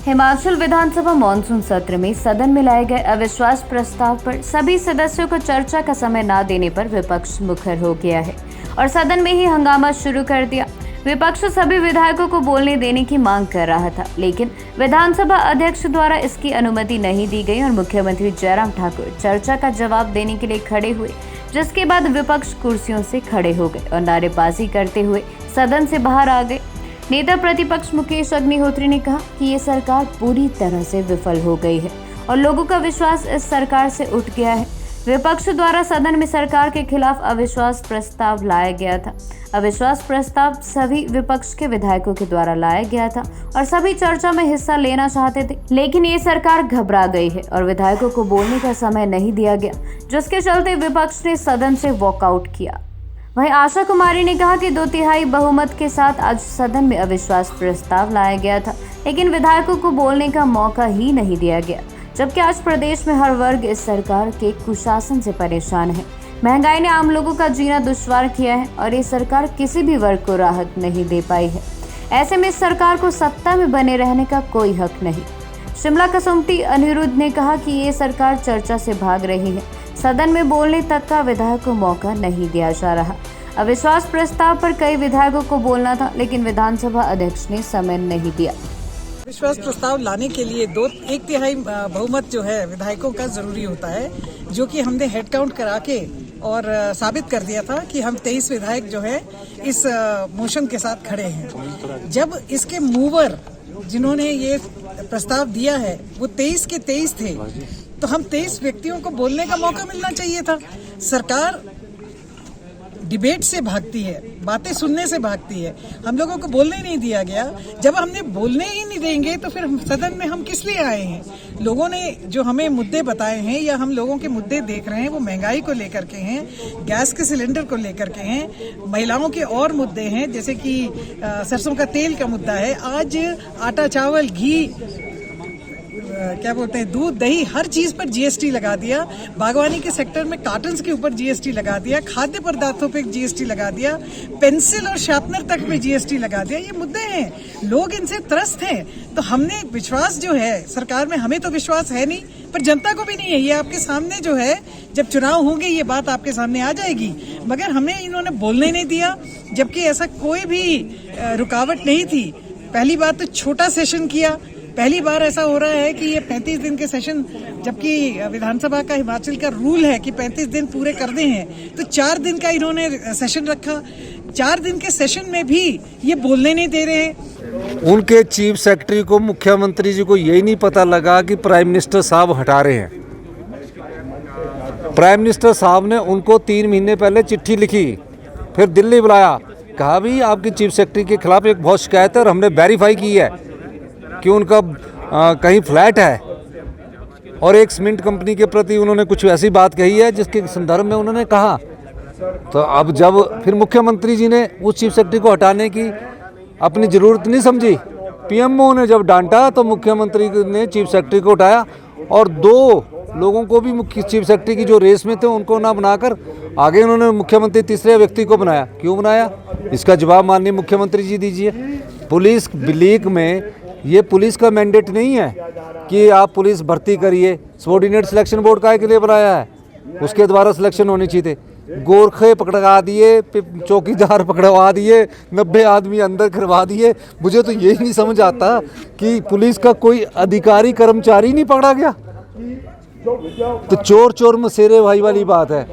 हिमाचल विधानसभा monsoon सत्र में सदन में लाए गए अविश्वास प्रस्ताव पर सभी सदस्यों को चर्चा का समय न देने पर विपक्ष मुखर हो गया है और सदन में ही हंगामा शुरू कर दिया। विपक्ष सभी विधायकों को बोलने देने की मांग कर रहा था, लेकिन विधानसभा अध्यक्ष द्वारा इसकी अनुमति नहीं दी गई और मुख्यमंत्री जयराम ठाकुर चर्चा का जवाब देने के लिए खड़े हुए, जिसके बाद विपक्ष कुर्सियों से खड़े हो गए और नारेबाजी करते हुए सदन से बाहर आ गए। नेता प्रतिपक्ष मुकेश अग्निहोत्री ने कहा कि ये सरकार पूरी तरह से विफल हो गई है और लोगों का विश्वास इस सरकार से उठ गया है। विपक्ष द्वारा सदन में सरकार के खिलाफ अविश्वास प्रस्ताव लाया गया था। अविश्वास प्रस्ताव सभी विपक्ष के विधायकों के द्वारा लाया गया था और सभी चर्चा में हिस्सा लेना चाहते थे, लेकिन ये सरकार घबरा गई है और विधायकों को बोलने का समय नहीं दिया गया, जिसके चलते विपक्ष ने सदन से वॉकआउट किया। वहीं आशा कुमारी ने कहा कि 2/3 बहुमत के साथ आज सदन में अविश्वास प्रस्ताव लाया गया था, लेकिन विधायकों को बोलने का मौका ही नहीं दिया गया, जबकि आज प्रदेश में हर वर्ग इस सरकार के कुशासन से परेशान है। महंगाई ने आम लोगों का जीना दुश्वार किया है और ये सरकार किसी भी वर्ग को राहत नहीं दे पाई है। ऐसे में इस सरकार को सत्ता में बने रहने का कोई हक नहीं। शिमला कसुम्पटी अनिरुद्ध ने कहा कि ये सरकार चर्चा से भाग रही है, सदन में बोलने तक का विधायक को मौका नहीं दिया जा रहा। अविश्वास प्रस्ताव पर कई विधायकों को बोलना था, लेकिन विधानसभा अध्यक्ष ने समय नहीं दिया। विश्वास प्रस्ताव लाने के लिए 1/3 बहुमत जो है विधायकों का जरूरी होता है, जो कि हमने हेड काउंट करा के और साबित कर दिया था कि हम 23 विधायक जो है इस मोशन के साथ खड़े हैं। जब इसके मूवर जिन्होंने ये प्रस्ताव दिया है वो 23 के 23 थे, तो हम 23 व्यक्तियों को बोलने का मौका मिलना चाहिए था। सरकार डिबेट से भागती है, बातें सुनने से भागती है, हम लोगों को बोलने नहीं दिया गया। जब हमने बोलने ही नहीं देंगे तो फिर सदन में हम किस लिए आए हैं? लोगों ने जो हमें मुद्दे बताए हैं या हम लोगों के मुद्दे देख रहे हैं वो महंगाई को लेकर के हैं, गैस के सिलेंडर को लेकर के हैं, महिलाओं के और मुद्दे हैं जैसे कि सरसों का तेल का मुद्दा है। आज आटा, चावल, घी, क्या बोलते हैं, दूध, दही, हर चीज पर जीएसटी लगा दिया। बागवानी के सेक्टर में कार्टन्स के ऊपर जीएसटी लगा दिया, खाद्य पदार्थों पे जीएसटी लगा दिया, पेंसिल और शार्पनर तक में जीएसटी लगा दिया। ये मुद्दे हैं, लोग इनसे त्रस्त हैं। तो हमने विश्वास जो है सरकार में, हमें तो विश्वास है नहीं, पर जनता को भी नहीं है। ये आपके सामने जो है, जब चुनाव होंगे ये बात आपके सामने आ जाएगी, मगर हमें इन्होंने बोलने नहीं दिया, जबकि ऐसा कोई भी रुकावट नहीं थी। पहली बात तो छोटा सेशन किया, पहली बार ऐसा हो रहा है कि ये 35 दिन के सेशन, जबकि विधानसभा का हिमाचल का रूल है कि 35 दिन पूरे करने हैं, तो 4 दिन का इन्होंने सेशन रखा। 4 दिन के सेशन में भी ये बोलने नहीं दे रहे हैं। उनके चीफ सेक्रेटरी को, मुख्यमंत्री जी को यही नहीं पता लगा कि प्राइम मिनिस्टर साहब हटा रहे हैं। प्राइम मिनिस्टर साहब ने उनको 3 महीने पहले चिट्ठी लिखी, फिर दिल्ली बुलाया, कहा भी आपकी चीफ सेक्रेटरी के खिलाफ एक बहुत शिकायत है और हमने वेरीफाई की है कि उनका कहीं फ्लैट है, और एक सीमेंट कंपनी के प्रति उन्होंने कुछ ऐसी बात कही है जिसके संदर्भ में उन्होंने कहा। तो अब जब फिर मुख्यमंत्री जी ने उस चीफ सेक्रेटरी को हटाने की अपनी ज़रूरत नहीं समझी, पीएमओ ने जब डांटा तो मुख्यमंत्री ने चीफ सेक्रेटरी को उठाया और 2 लोगों को भी मुख्य चीफ सेक्रेटरी की जो रेस में थे उनको ना बनाकर आगे उन्होंने मुख्यमंत्री तीसरे व्यक्ति को बनाया। क्यों बनाया, इसका जवाब माननीय मुख्यमंत्री जी दीजिए। पुलिस लीग में ये पुलिस का मैंडेट नहीं है कि आप पुलिस भर्ती करिए, सबॉर्डिनेट सिलेक्शन बोर्ड काहे के लिए बनाया है, उसके द्वारा सिलेक्शन होनी चाहिए थे। गोरखे पकड़ा दिए, चौकीदार पकड़वा दिए, 90 आदमी अंदर करवा दिए। मुझे तो यही नहीं समझ आता कि पुलिस का कोई अधिकारी कर्मचारी नहीं पकड़ा गया। तो चोर चोर मसेरे भाई वाली बात है।